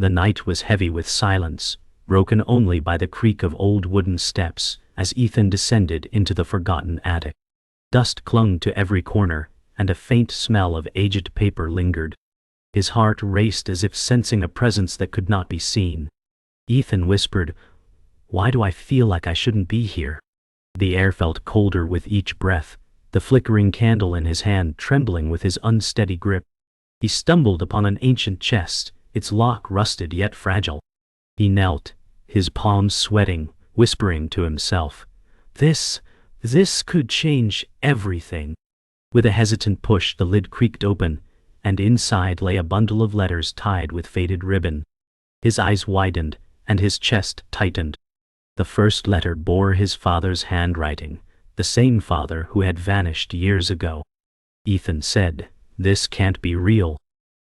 The night was heavy with silence, broken only by the creak of old wooden steps as Ethan descended into the forgotten attic. Dust clung to every corner, and a faint smell of aged paper lingered. His heart raced as if sensing a presence that could not be seen. Ethan whispered, "Why do I feel like I shouldn't be here?" The air felt colder with each breath, the flickering candle in his hand trembling with his unsteady grip. He stumbled upon an ancient chest, its lock rusted yet fragile. He knelt, his palms sweating, whispering to himself, This could change everything." With a hesitant push, the lid creaked open, and inside lay a bundle of letters tied with faded ribbon. His eyes widened, and his chest tightened. The first letter bore his father's handwriting, the same father who had vanished years ago. Ethan said, "This can't be real."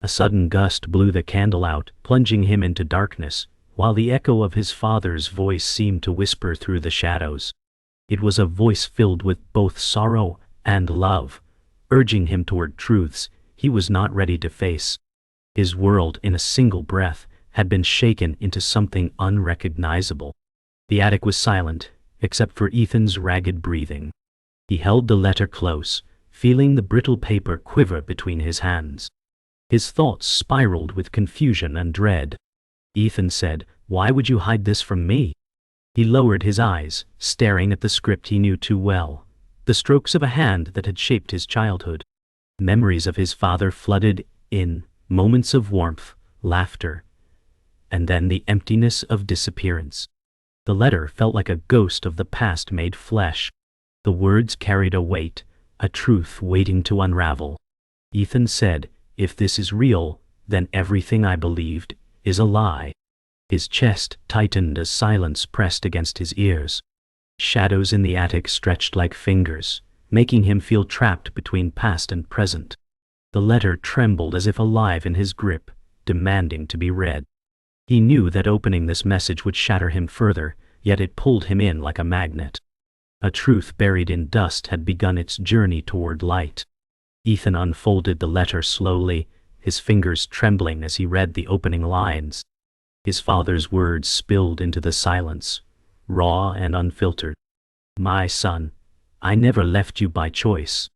A sudden gust blew the candle out, plunging him into darkness, while the echo of his father's voice seemed to whisper through the shadows. It was a voice filled with both sorrow and love, urging him toward truths he was not ready to face. His world, in a single breath, had been shaken into something unrecognizable. The attic was silent, except for Ethan's ragged breathing. He held the letter close, feeling the brittle paper quiver between his hands. His thoughts spiraled with confusion and dread. Ethan said, "Why would you hide this from me?" He lowered his eyes, staring at the script he knew too well, the strokes of a hand that had shaped his childhood. Memories of his father flooded in, moments of warmth, laughter, and then the emptiness of disappearance. The letter felt like a ghost of the past made flesh. The words carried a weight, a truth waiting to unravel. Ethan said, "If this is real, then everything I believed is a lie." His chest tightened as silence pressed against his ears. Shadows in the attic stretched like fingers, making him feel trapped between past and present. The letter trembled as if alive in his grip, demanding to be read. He knew that opening this message would shatter him further, yet it pulled him in like a magnet. A truth buried in dust had begun its journey toward light. Ethan unfolded the letter slowly, his fingers trembling as he read the opening lines. His father's words spilled into the silence, raw and unfiltered. "My son, I never left you by choice."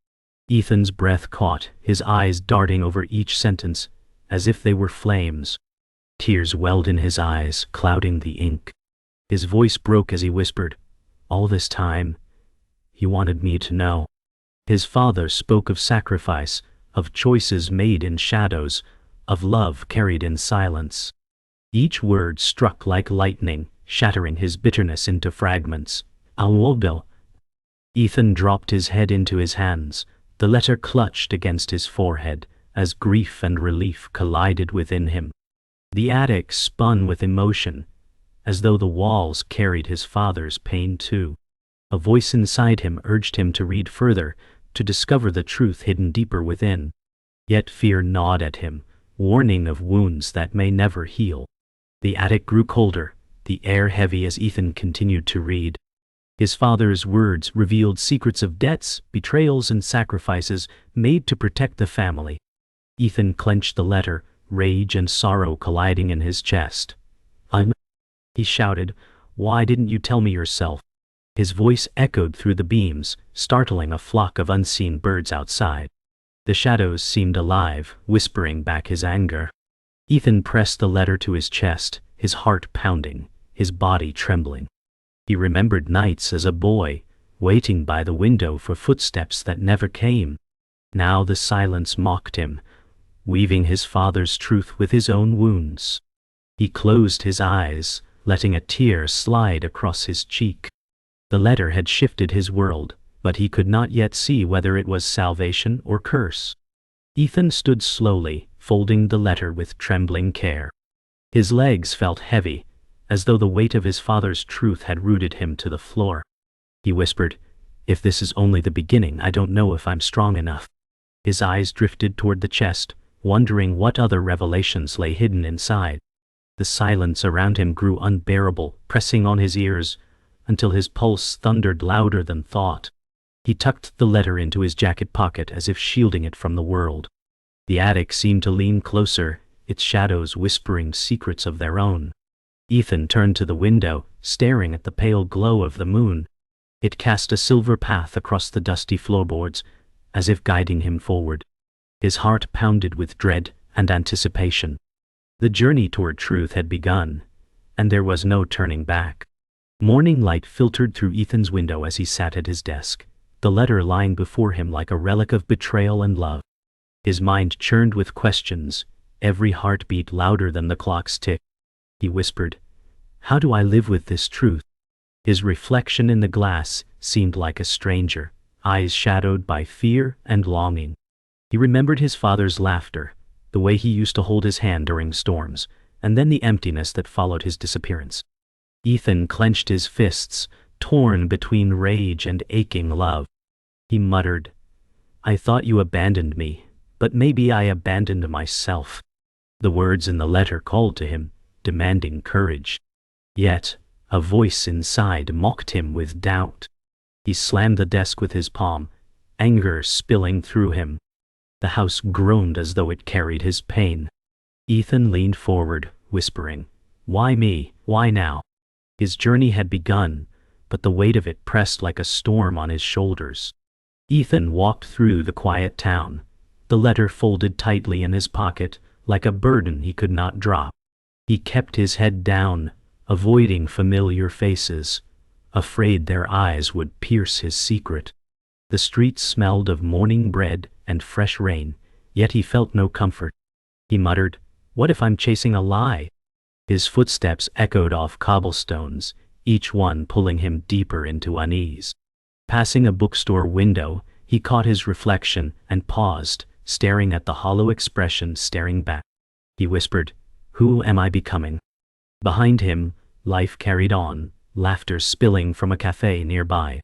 Ethan's breath caught, his eyes darting over each sentence, as if they were flames. Tears welled in his eyes, clouding the ink. His voice broke as he whispered, "All this time, you wanted me to know." His father spoke of sacrifice, of choices made in shadows, of love carried in silence. Each word struck like lightning, shattering his bitterness into fragments. "Alwodo." Ethan dropped his head into his hands, the letter clutched against his forehead, as grief and relief collided within him. The attic spun with emotion, as though the walls carried his father's pain too. A voice inside him urged him to read further, to discover the truth hidden deeper within. Yet fear gnawed at him, warning of wounds that may never heal. The attic grew colder, the air heavy as Ethan continued to read. His father's words revealed secrets of debts, betrayals, and sacrifices made to protect the family. Ethan clenched the letter, rage and sorrow colliding in his chest. He shouted, "Why didn't you tell me yourself?" His voice echoed through the beams, startling a flock of unseen birds outside. The shadows seemed alive, whispering back his anger. Ethan pressed the letter to his chest, his heart pounding, his body trembling. He remembered nights as a boy, waiting by the window for footsteps that never came. Now the silence mocked him, weaving his father's truth with his own wounds. He closed his eyes, letting a tear slide across his cheek. The letter had shifted his world, but he could not yet see whether it was salvation or curse. Ethan stood slowly, folding the letter with trembling care. His legs felt heavy, as though the weight of his father's truth had rooted him to the floor. He whispered, "If this is only the beginning, I don't know if I'm strong enough." His eyes drifted toward the chest, wondering what other revelations lay hidden inside. The silence around him grew unbearable, pressing on his ears, until his pulse thundered louder than thought. He tucked the letter into his jacket pocket as if shielding it from the world. The attic seemed to lean closer, its shadows whispering secrets of their own. Ethan turned to the window, staring at the pale glow of the moon. It cast a silver path across the dusty floorboards, as if guiding him forward. His heart pounded with dread and anticipation. The journey toward truth had begun, and there was no turning back. Morning light filtered through Ethan's window as he sat at his desk, the letter lying before him like a relic of betrayal and love. His mind churned with questions, every heartbeat louder than the clock's tick. He whispered, "How do I live with this truth?" His reflection in the glass seemed like a stranger, eyes shadowed by fear and longing. He remembered his father's laughter, the way he used to hold his hand during storms, and then the emptiness that followed his disappearance. Ethan clenched his fists, torn between rage and aching love. He muttered, "I thought you abandoned me, but maybe I abandoned myself." The words in the letter called to him, demanding courage. Yet, a voice inside mocked him with doubt. He slammed the desk with his palm, anger spilling through him. The house groaned as though it carried his pain. Ethan leaned forward, whispering, "Why me? Why now?" His journey had begun, but the weight of it pressed like a storm on his shoulders. Ethan walked through the quiet town, the letter folded tightly in his pocket, like a burden he could not drop. He kept his head down, avoiding familiar faces, afraid their eyes would pierce his secret. The streets smelled of morning bread and fresh rain, yet he felt no comfort. He muttered, "What if I'm chasing a lie?" His footsteps echoed off cobblestones, each one pulling him deeper into unease. Passing a bookstore window, he caught his reflection and paused, staring at the hollow expression staring back. He whispered, "Who am I becoming?" Behind him, life carried on, laughter spilling from a cafe nearby.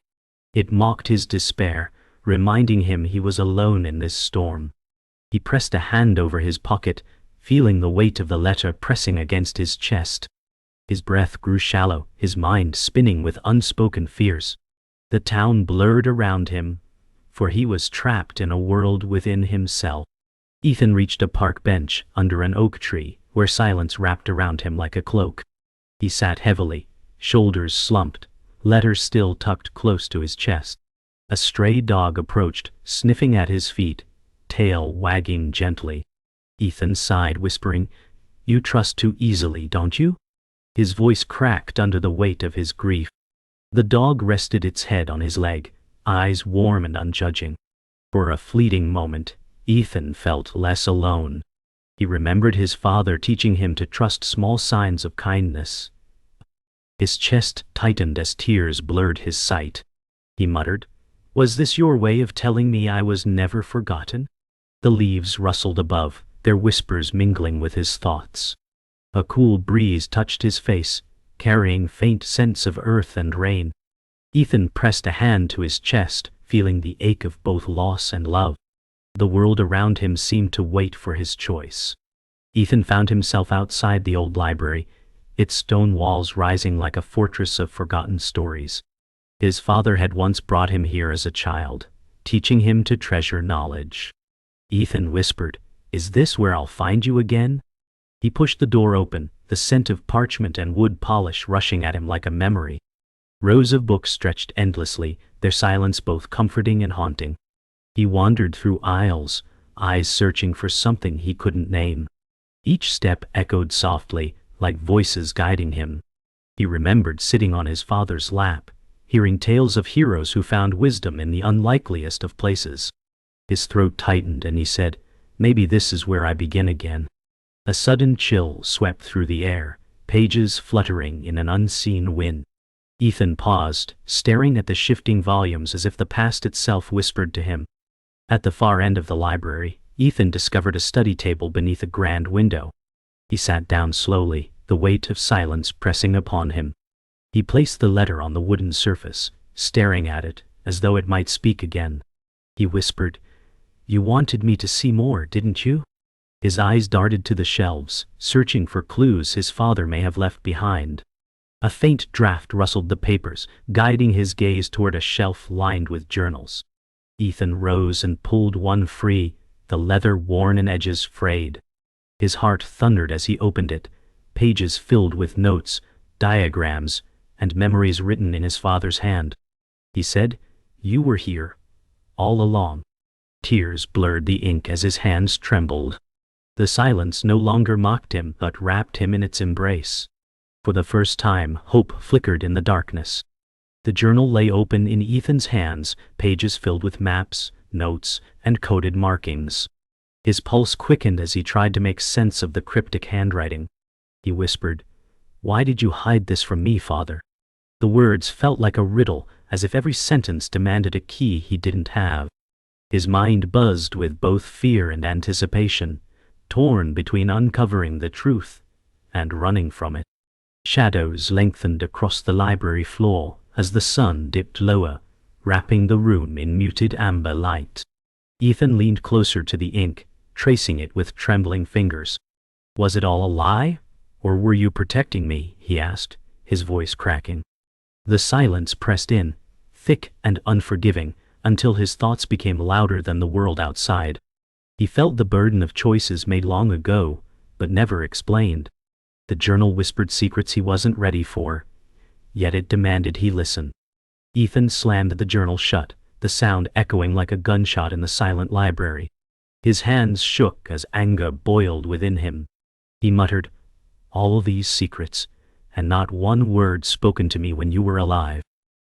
It mocked his despair, reminding him he was alone in this storm. He pressed a hand over his pocket, feeling the weight of the letter pressing against his chest. His breath grew shallow, his mind spinning with unspoken fears. The town blurred around him, for he was trapped in a world within himself. Ethan reached a park bench under an oak tree, where silence wrapped around him like a cloak. He sat heavily, shoulders slumped, letter still tucked close to his chest. A stray dog approached, sniffing at his feet, tail wagging gently. Ethan sighed, whispering, "You trust too easily, don't you?" His voice cracked under the weight of his grief. The dog rested its head on his leg, eyes warm and unjudging. For a fleeting moment, Ethan felt less alone. He remembered his father teaching him to trust small signs of kindness. His chest tightened as tears blurred his sight. He muttered, "Was this your way of telling me I was never forgotten?" The leaves rustled above, their whispers mingling with his thoughts. A cool breeze touched his face, carrying faint scents of earth and rain. Ethan pressed a hand to his chest, feeling the ache of both loss and love. The world around him seemed to wait for his choice. Ethan found himself outside the old library, its stone walls rising like a fortress of forgotten stories. His father had once brought him here as a child, teaching him to treasure knowledge. Ethan whispered, "Is this where I'll find you again?" He pushed the door open, the scent of parchment and wood polish rushing at him like a memory. Rows of books stretched endlessly, their silence both comforting and haunting. He wandered through aisles, eyes searching for something he couldn't name. Each step echoed softly, like voices guiding him. He remembered sitting on his father's lap, hearing tales of heroes who found wisdom in the unlikeliest of places. His throat tightened and he said, "Maybe this is where I begin again." A sudden chill swept through the air, pages fluttering in an unseen wind. Ethan paused, staring at the shifting volumes as if the past itself whispered to him. At the far end of the library, Ethan discovered a study table beneath a grand window. He sat down slowly, the weight of silence pressing upon him. He placed the letter on the wooden surface, staring at it, as though it might speak again. He whispered, "You wanted me to see more, didn't you?" His eyes darted to the shelves, searching for clues his father may have left behind. A faint draft rustled the papers, guiding his gaze toward a shelf lined with journals. Ethan rose and pulled one free, the leather worn and edges frayed. His heart thundered as he opened it, pages filled with notes, diagrams, and memories written in his father's hand. He said, "You were here, all along." Tears blurred the ink as his hands trembled. The silence no longer mocked him but wrapped him in its embrace. For the first time, hope flickered in the darkness. The journal lay open in Ethan's hands, pages filled with maps, notes, and coded markings. His pulse quickened as he tried to make sense of the cryptic handwriting. He whispered, "Why did you hide this from me, Father?" The words felt like a riddle, as if every sentence demanded a key he didn't have. His mind buzzed with both fear and anticipation, torn between uncovering the truth and running from it. Shadows lengthened across the library floor as the sun dipped lower, wrapping the room in muted amber light. Ethan leaned closer to the ink, tracing it with trembling fingers. "Was it all a lie? Or were you protecting me?" he asked, his voice cracking. The silence pressed in, thick and unforgiving, until his thoughts became louder than the world outside. He felt the burden of choices made long ago, but never explained. The journal whispered secrets he wasn't ready for, yet it demanded he listen. Ethan slammed the journal shut, the sound echoing like a gunshot in the silent library. His hands shook as anger boiled within him. He muttered, "All these secrets, and not one word spoken to me when you were alive."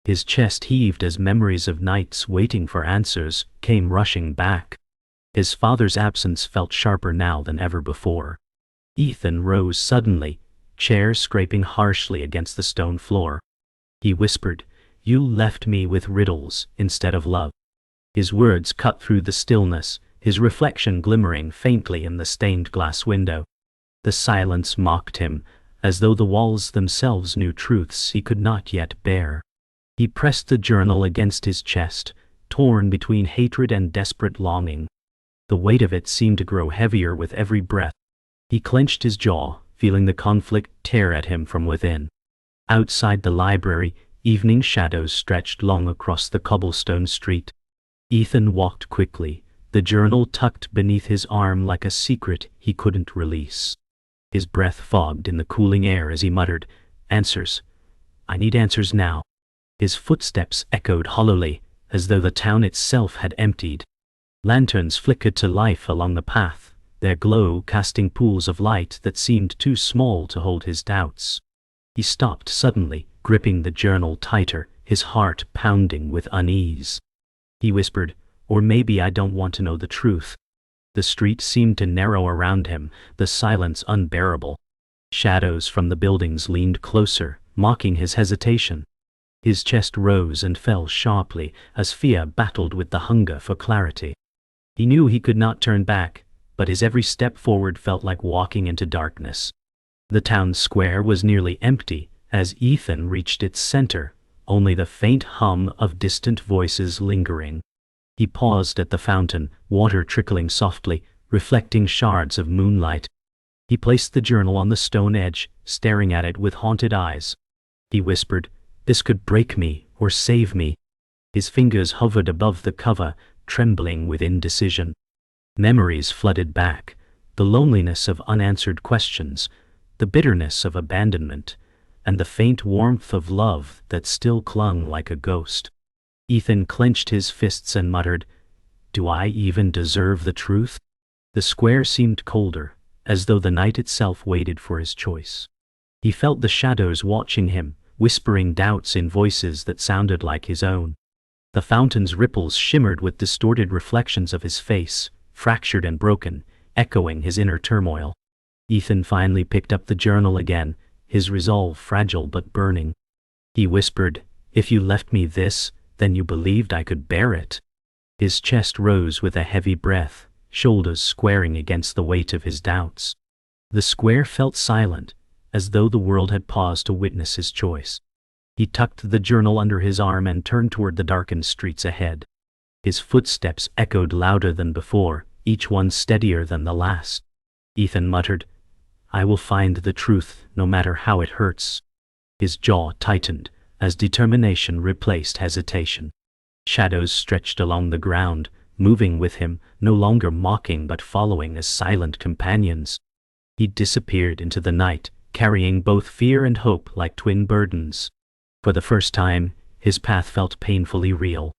His chest heaved as memories of nights waiting for answers came rushing back. His father's absence felt sharper now than ever before. Ethan rose suddenly, chair scraping harshly against the stone floor. He whispered, "You left me with riddles instead of love." His words cut through the stillness, his reflection glimmering faintly in the stained glass window. The silence mocked him, as though the walls themselves knew truths he could not yet bear. He pressed the journal against his chest, torn between hatred and desperate longing. The weight of it seemed to grow heavier with every breath. He clenched his jaw, feeling the conflict tear at him from within. Outside the library, evening shadows stretched long across the cobblestone street. Ethan walked quickly, the journal tucked beneath his arm like a secret he couldn't release. His breath fogged in the cooling air as he muttered, "Answers. I need answers now." His footsteps echoed hollowly, as though the town itself had emptied. Lanterns flickered to life along the path, their glow casting pools of light that seemed too small to hold his doubts. He stopped suddenly, gripping the journal tighter, his heart pounding with unease. He whispered, "Or maybe I don't want to know the truth." The street seemed to narrow around him, the silence unbearable. Shadows from the buildings leaned closer, mocking his hesitation. His chest rose and fell sharply as fear battled with the hunger for clarity. He knew he could not turn back, but his every step forward felt like walking into darkness. The town square was nearly empty as Ethan reached its center, only the faint hum of distant voices lingering. He paused at the fountain, water trickling softly, reflecting shards of moonlight. He placed the journal on the stone edge, staring at it with haunted eyes. He whispered, "This could break me or save me." His fingers hovered above the cover, trembling with indecision. Memories flooded back, the loneliness of unanswered questions, the bitterness of abandonment, and the faint warmth of love that still clung like a ghost. Ethan clenched his fists and muttered, "Do I even deserve the truth?" The square seemed colder, as though the night itself waited for his choice. He felt the shadows watching him, whispering doubts in voices that sounded like his own. The fountain's ripples shimmered with distorted reflections of his face, fractured and broken, echoing his inner turmoil. Ethan finally picked up the journal again, his resolve fragile but burning. He whispered, "If you left me this, then you believed I could bear it." His chest rose with a heavy breath, shoulders squaring against the weight of his doubts. The square felt silent, as though the world had paused to witness his choice. He tucked the journal under his arm and turned toward the darkened streets ahead. His footsteps echoed louder than before, each one steadier than the last. Ethan muttered, "I will find the truth, no matter how it hurts." His jaw tightened, as determination replaced hesitation. Shadows stretched along the ground, moving with him, no longer mocking but following as silent companions. He disappeared into the night, carrying both fear and hope like twin burdens. For the first time, his path felt painfully real.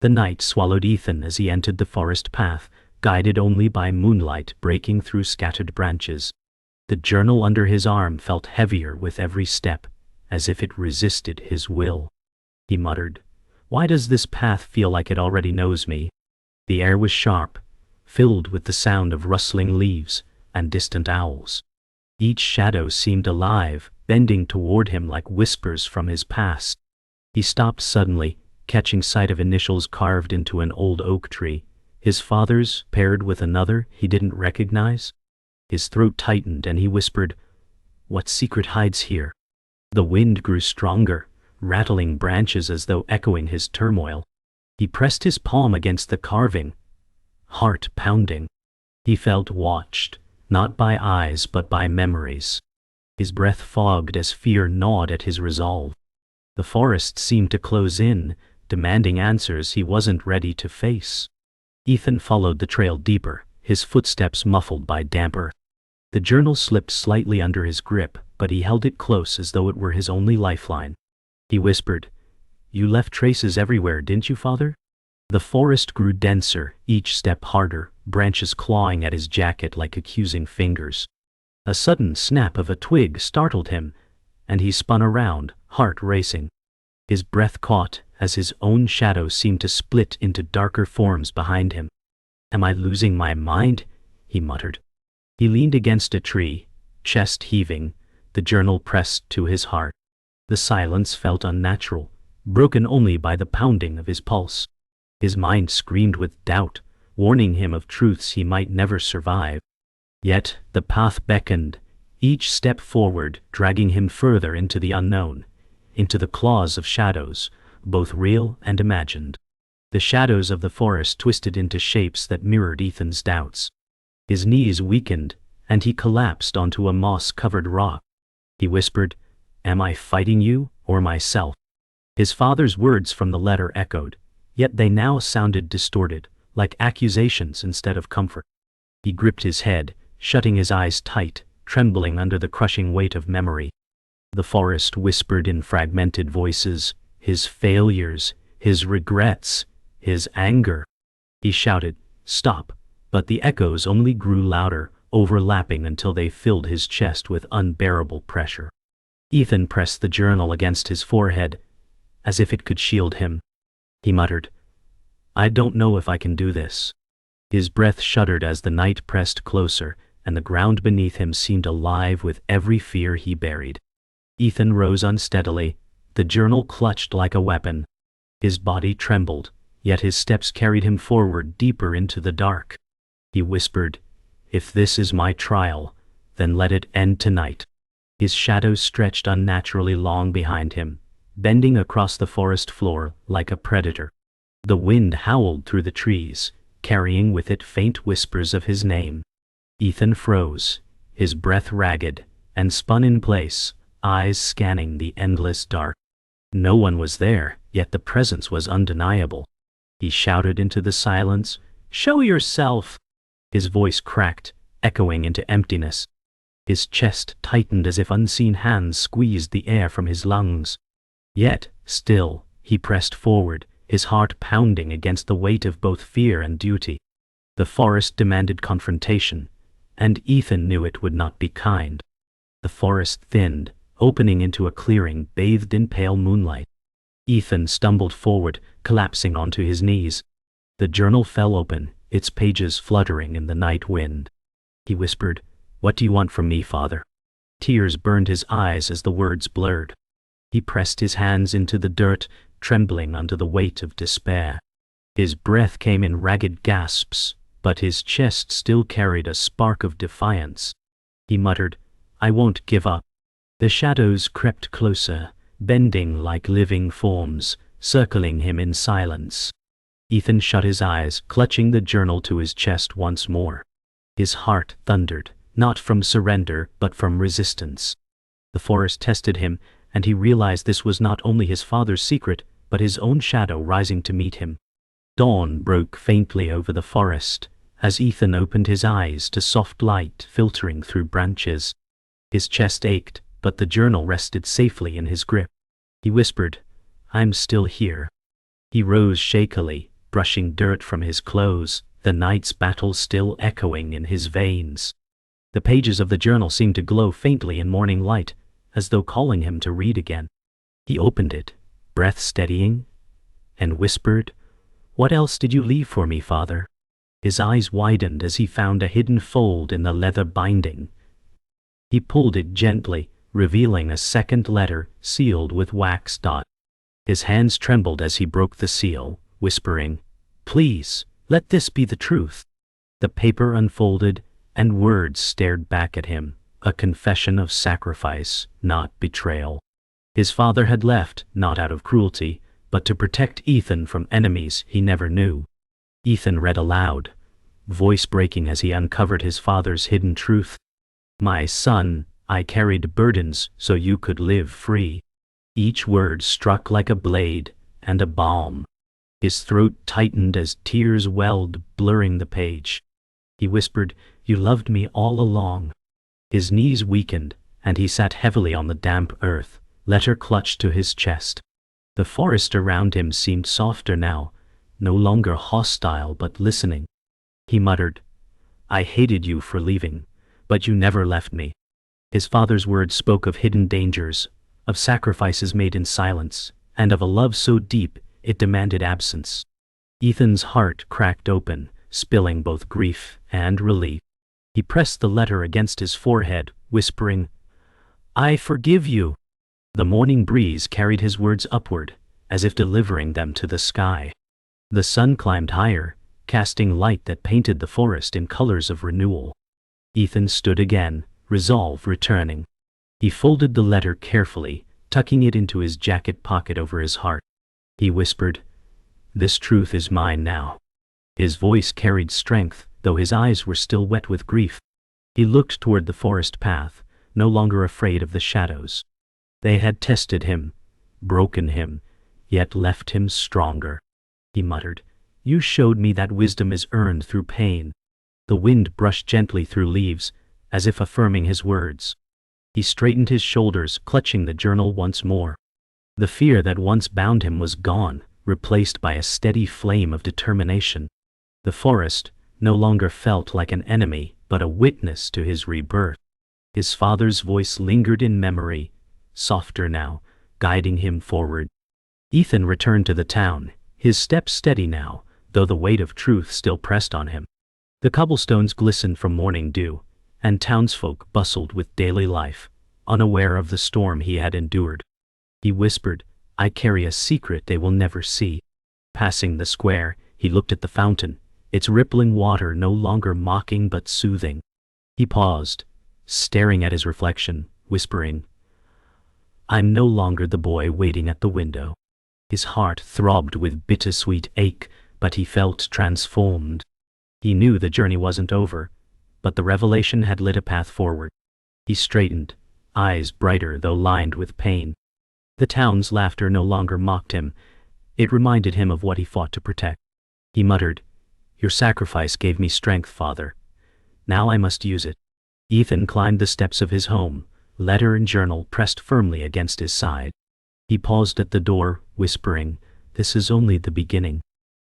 The night swallowed Ethan as he entered the forest path, guided only by moonlight breaking through scattered branches. The journal under his arm felt heavier with every step, as if it resisted his will. He muttered, "Why does this path feel like it already knows me?" The air was sharp, filled with the sound of rustling leaves and distant owls. Each shadow seemed alive, bending toward him like whispers from his past. He stopped suddenly, catching sight of initials carved into an old oak tree, his father's paired with another he didn't recognize. His throat tightened and he whispered, "What secret hides here?" The wind grew stronger, rattling branches as though echoing his turmoil. He pressed his palm against the carving, heart pounding. He felt watched, not by eyes but by memories. His breath fogged as fear gnawed at his resolve. The forest seemed to close in, demanding answers he wasn't ready to face. Ethan followed the trail deeper, his footsteps muffled by damp earth. The journal slipped slightly under his grip, but he held it close as though it were his only lifeline. He whispered, "You left traces everywhere, didn't you, Father?" The forest grew denser, each step harder, branches clawing at his jacket like accusing fingers. A sudden snap of a twig startled him, and he spun around, heart racing. His breath caught as his own shadow seemed to split into darker forms behind him. "Am I losing my mind?" he muttered. He leaned against a tree, chest heaving, the journal pressed to his heart. The silence felt unnatural, broken only by the pounding of his pulse. His mind screamed with doubt, warning him of truths he might never survive. Yet the path beckoned, each step forward dragging him further into the unknown, into the claws of shadows, both real and imagined. The shadows of the forest twisted into shapes that mirrored Ethan's doubts. His knees weakened, and he collapsed onto a moss-covered rock. He whispered, "Am I fighting you, or myself?" His father's words from the letter echoed, yet they now sounded distorted, like accusations instead of comfort. He gripped his head, shutting his eyes tight, trembling under the crushing weight of memory. The forest whispered in fragmented voices, his failures, his regrets, his anger. He shouted, "Stop!" but the echoes only grew louder, overlapping until they filled his chest with unbearable pressure. Ethan pressed the journal against his forehead, as if it could shield him. He muttered, "I don't know if I can do this." His breath shuddered as the night pressed closer, and the ground beneath him seemed alive with every fear he buried. Ethan rose unsteadily, the journal clutched like a weapon. His body trembled, yet his steps carried him forward deeper into the dark. He whispered, "If this is my trial, then let it end tonight." His shadow stretched unnaturally long behind him, bending across the forest floor like a predator. The wind howled through the trees, carrying with it faint whispers of his name. Ethan froze, his breath ragged, and spun in place, eyes scanning the endless dark. No one was there, yet the presence was undeniable. He shouted into the silence, "Show yourself!" His voice cracked, echoing into emptiness. His chest tightened as if unseen hands squeezed the air from his lungs. Yet, still, he pressed forward, his heart pounding against the weight of both fear and duty. The forest demanded confrontation, and Ethan knew it would not be kind. The forest thinned, opening into a clearing bathed in pale moonlight. Ethan stumbled forward, collapsing onto his knees. The journal fell open, its pages fluttering in the night wind. He whispered, "What do you want from me, Father?" Tears burned his eyes as the words blurred. He pressed his hands into the dirt, trembling under the weight of despair. His breath came in ragged gasps, but his chest still carried a spark of defiance. He muttered, "I won't give up." The shadows crept closer, bending like living forms, circling him in silence. Ethan shut his eyes, clutching the journal to his chest once more. His heart thundered, not from surrender but from resistance. The forest tested him, and he realized this was not only his father's secret, but his own shadow rising to meet him. Dawn broke faintly over the forest, as Ethan opened his eyes to soft light filtering through branches. His chest ached, but the journal rested safely in his grip. He whispered, "I'm still here." He rose shakily, brushing dirt from his clothes, the night's battle still echoing in his veins. The pages of the journal seemed to glow faintly in morning light, as though calling him to read again. He opened it, breath steadying, and whispered, "What else did you leave for me, Father?" His eyes widened as he found a hidden fold in the leather binding. He pulled it gently, revealing a second letter sealed with wax dot. His hands trembled as he broke the seal, whispering, "Please, let this be the truth." The paper unfolded, and words stared back at him, a confession of sacrifice, not betrayal. His father had left, not out of cruelty, but to protect Ethan from enemies he never knew. Ethan read aloud, voice breaking as he uncovered his father's hidden truth. "My son, I carried burdens so you could live free." Each word struck like a blade and a balm. His throat tightened as tears welled, blurring the page. He whispered, "You loved me all along." His knees weakened, and he sat heavily on the damp earth, letter clutched to his chest. The forest around him seemed softer now, no longer hostile but listening. He muttered, "I hated you for leaving, but you never left me." His father's words spoke of hidden dangers, of sacrifices made in silence, and of a love so deep it demanded absence. Ethan's heart cracked open, spilling both grief and relief. He pressed the letter against his forehead, whispering, "I forgive you." The morning breeze carried his words upward, as if delivering them to the sky. The sun climbed higher, casting light that painted the forest in colors of renewal. Ethan stood again, resolve returning. He folded the letter carefully, tucking it into his jacket pocket over his heart. He whispered, "This truth is mine now." His voice carried strength, though his eyes were still wet with grief. He looked toward the forest path, no longer afraid of the shadows. They had tested him, broken him, yet left him stronger. He muttered, "You showed me that wisdom is earned through pain." The wind brushed gently through leaves, as if affirming his words. He straightened his shoulders, clutching the journal once more. The fear that once bound him was gone, replaced by a steady flame of determination. The forest no longer felt like an enemy, but a witness to his rebirth. His father's voice lingered in memory, softer now, guiding him forward. Ethan returned to the town, his steps steady now, though the weight of truth still pressed on him. The cobblestones glistened from morning dew, and townsfolk bustled with daily life, unaware of the storm he had endured. He whispered, "I carry a secret they will never see." Passing the square, he looked at the fountain, its rippling water no longer mocking but soothing. He paused, staring at his reflection, whispering, "I'm no longer the boy waiting at the window." His heart throbbed with bittersweet ache, but he felt transformed. He knew the journey wasn't over, but the revelation had lit a path forward. He straightened, eyes brighter though lined with pain. The town's laughter no longer mocked him. It reminded him of what he fought to protect. He muttered, "Your sacrifice gave me strength, Father. Now I must use it." Ethan climbed the steps of his home, letter and journal pressed firmly against his side. He paused at the door, whispering, "This is only the beginning."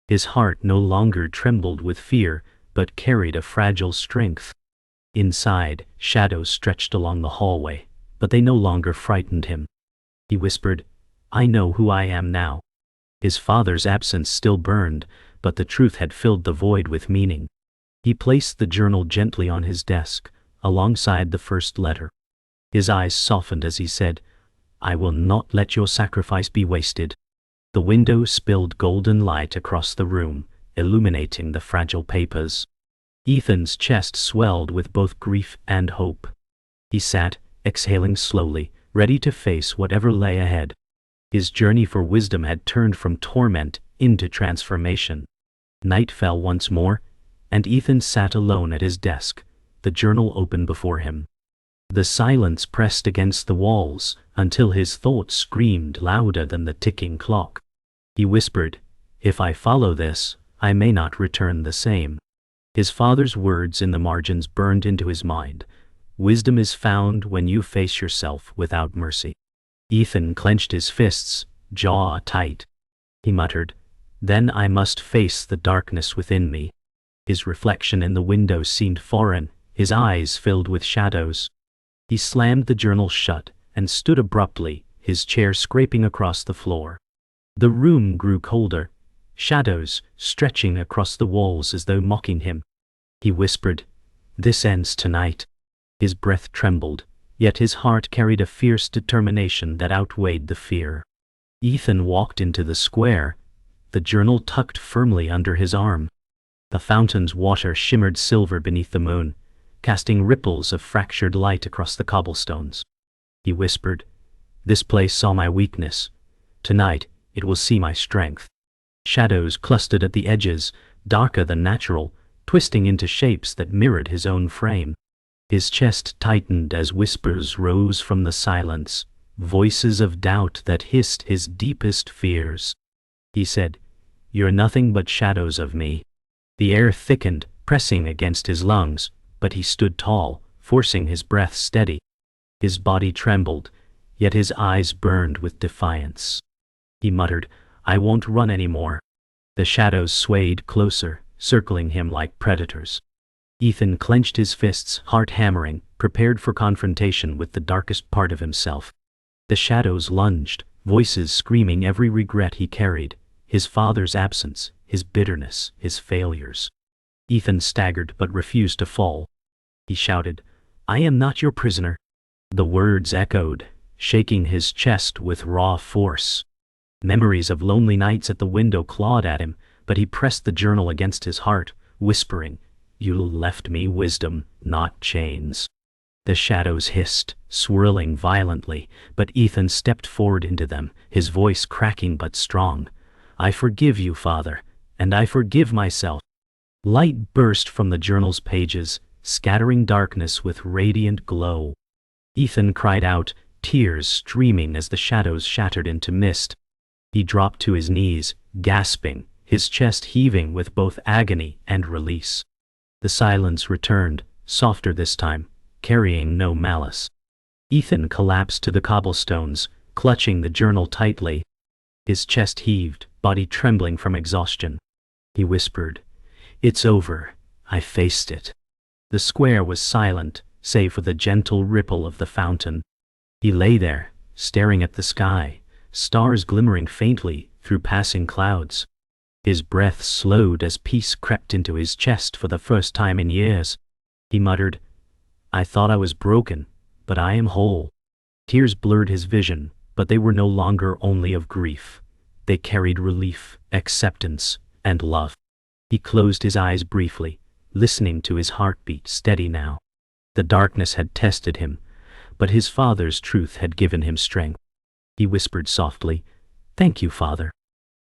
His heart no longer trembled with fear, but carried a fragile strength. Inside, shadows stretched along the hallway, but they no longer frightened him. He whispered, "I know who I am now." His father's absence still burned, but the truth had filled the void with meaning. He placed the journal gently on his desk, alongside the first letter. His eyes softened as he said, "I will not let your sacrifice be wasted." The window spilled golden light across the room, illuminating the fragile papers. Ethan's chest swelled with both grief and hope. He sat, exhaling slowly, ready to face whatever lay ahead. His journey for wisdom had turned from torment into transformation. Night fell once more, and Ethan sat alone at his desk, the journal open before him. The silence pressed against the walls until his thoughts screamed louder than the ticking clock. He whispered, "If I follow this, I may not return the same." His father's words in the margins burned into his mind. Wisdom is found when you face yourself without mercy. Ethan clenched his fists, jaw tight. He muttered, "Then I must face the darkness within me." His reflection in the window seemed foreign, his eyes filled with shadows. He slammed the journal shut and stood abruptly, his chair scraping across the floor. The room grew colder, shadows stretching across the walls as though mocking him. He whispered, "This ends tonight." His breath trembled, yet his heart carried a fierce determination that outweighed the fear. Ethan walked into the square, the journal tucked firmly under his arm. The fountain's water shimmered silver beneath the moon, casting ripples of fractured light across the cobblestones. He whispered, "This place saw my weakness. Tonight it will see my strength." Shadows clustered at the edges, darker than natural, twisting into shapes that mirrored his own frame. His chest tightened as whispers rose from the silence, voices of doubt that hissed his deepest fears. He said, "You're nothing but shadows of me." The air thickened, pressing against his lungs, but he stood tall, forcing his breath steady. His body trembled, yet his eyes burned with defiance. He muttered, "I won't run anymore." The shadows swayed closer, circling him like predators. Ethan clenched his fists, heart hammering, prepared for confrontation with the darkest part of himself. The shadows lunged, voices screaming every regret he carried, his father's absence, his bitterness, his failures. Ethan staggered but refused to fall. He shouted, "I am not your prisoner." The words echoed, shaking his chest with raw force. Memories of lonely nights at the window clawed at him, but he pressed the journal against his heart, whispering, "You left me wisdom, not chains." The shadows hissed, swirling violently, but Ethan stepped forward into them, his voice cracking but strong. "I forgive you, Father, and I forgive myself." Light burst from the journal's pages, scattering darkness with radiant glow. Ethan cried out, tears streaming as the shadows shattered into mist. He dropped to his knees, gasping, his chest heaving with both agony and release. The silence returned, softer this time, carrying no malice. Ethan collapsed to the cobblestones, clutching the journal tightly. His chest heaved, body trembling from exhaustion. He whispered, "It's over. I faced it." The square was silent, save for the gentle ripple of the fountain. He lay there, staring at the sky, stars glimmering faintly through passing clouds. His breath slowed as peace crept into his chest for the first time in years. He muttered, "I thought I was broken, but I am whole." Tears blurred his vision, but they were no longer only of grief. They carried relief, acceptance, and love. He closed his eyes briefly, listening to his heartbeat steady now. The darkness had tested him, but his father's truth had given him strength. He whispered softly, "Thank you, Father."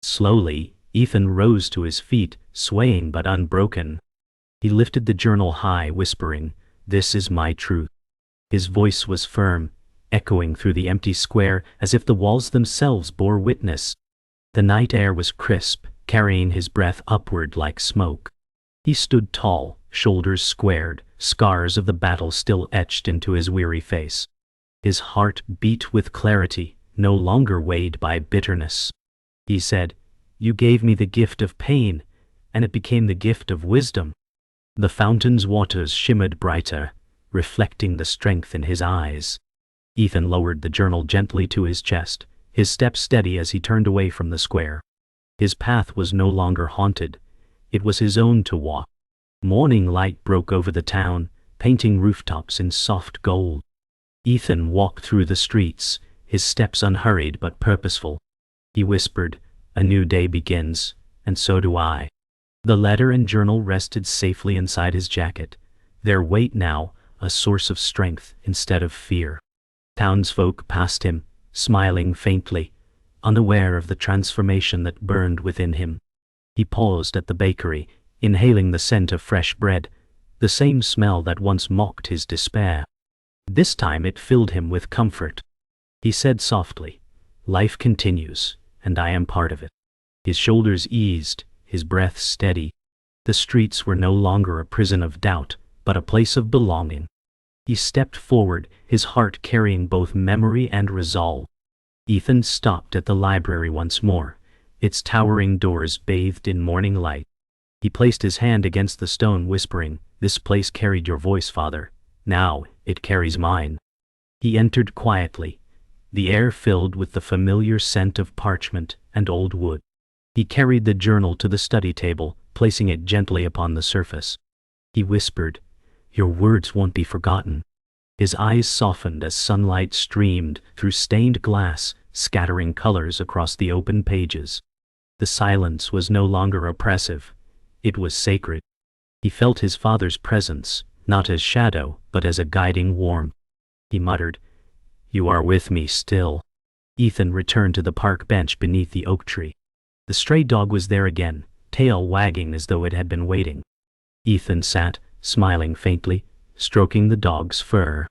Slowly, Ethan rose to his feet, swaying but unbroken. He lifted the journal high, whispering, "This is my truth." His voice was firm, echoing through the empty square as if the walls themselves bore witness. The night air was crisp, carrying his breath upward like smoke. He stood tall, shoulders squared, scars of the battle still etched into his weary face. His heart beat with clarity, no longer weighed by bitterness. He said, "You gave me the gift of pain, and it became the gift of wisdom." The fountain's waters shimmered brighter, reflecting the strength in his eyes. Ethan lowered the journal gently to his chest, his step steady as he turned away from the square. His path was no longer haunted. It was his own to walk. Morning light broke over the town, painting rooftops in soft gold. Ethan walked through the streets, his steps unhurried but purposeful. He whispered, "A new day begins, and so do I." The letter and journal rested safely inside his jacket, their weight now a source of strength instead of fear. Townsfolk passed him, smiling faintly, unaware of the transformation that burned within him. He paused at the bakery, inhaling the scent of fresh bread, the same smell that once mocked his despair. This time it filled him with comfort. He said softly, "Life continues, and I am part of it." His shoulders eased, his breath steady. The streets were no longer a prison of doubt, but a place of belonging. He stepped forward, his heart carrying both memory and resolve. Ethan stopped at the library once more, its towering doors bathed in morning light. He placed his hand against the stone, whispering, "This place carried your voice, Father. Now it carries mine." He entered quietly, the air filled with the familiar scent of parchment and old wood. He carried the journal to the study table, placing it gently upon the surface. He whispered, "Your words won't be forgotten." His eyes softened as sunlight streamed through stained glass, scattering colors across the open pages. The silence was no longer oppressive. It was sacred. He felt his father's presence, not as shadow, but as a guiding warmth. He muttered, "You are with me still." Ethan returned to the park bench beneath the oak tree. The stray dog was there again, tail wagging as though it had been waiting. Ethan sat, smiling faintly, stroking the dog's fur.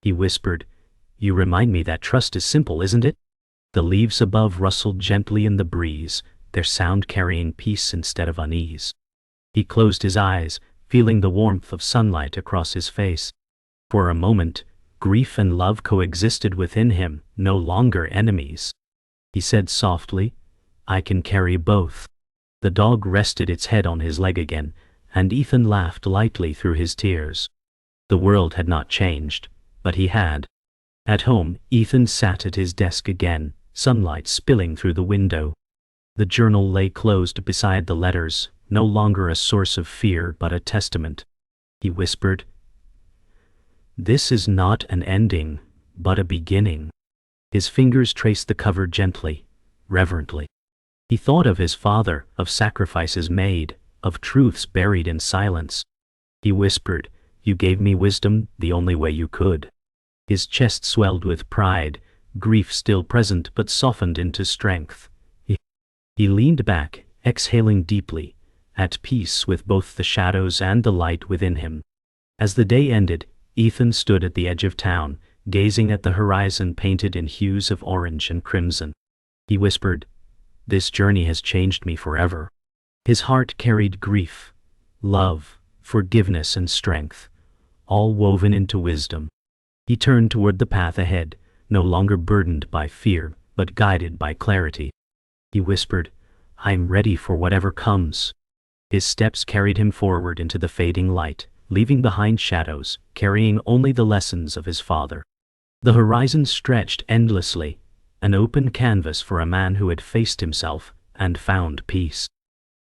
He whispered, "You remind me that trust is simple, isn't it?" The leaves above rustled gently in the breeze, their sound carrying peace instead of unease. He closed his eyes, feeling the warmth of sunlight across his face. For a moment, grief and love coexisted within him, no longer enemies. He said softly, "I can carry both." The dog rested its head on his leg again, and Ethan laughed lightly through his tears. The world had not changed, but he had. At home, Ethan sat at his desk again, sunlight spilling through the window. The journal lay closed beside the letters, no longer a source of fear but a testament. He whispered, "This is not an ending, but a beginning." His fingers traced the cover gently, reverently. He thought of his father, of sacrifices made, of truths buried in silence. He whispered, "You gave me wisdom the only way you could." His chest swelled with pride, grief still present but softened into strength. He leaned back, exhaling deeply, at peace with both the shadows and the light within him. As the day ended, Ethan stood at the edge of town, gazing at the horizon painted in hues of orange and crimson. He whispered, "This journey has changed me forever." His heart carried grief, love, forgiveness and strength, all woven into wisdom. He turned toward the path ahead, no longer burdened by fear, but guided by clarity. He whispered, "I'm ready for whatever comes." His steps carried him forward into the fading light, leaving behind shadows, carrying only the lessons of his father. The horizon stretched endlessly, an open canvas for a man who had faced himself and found peace.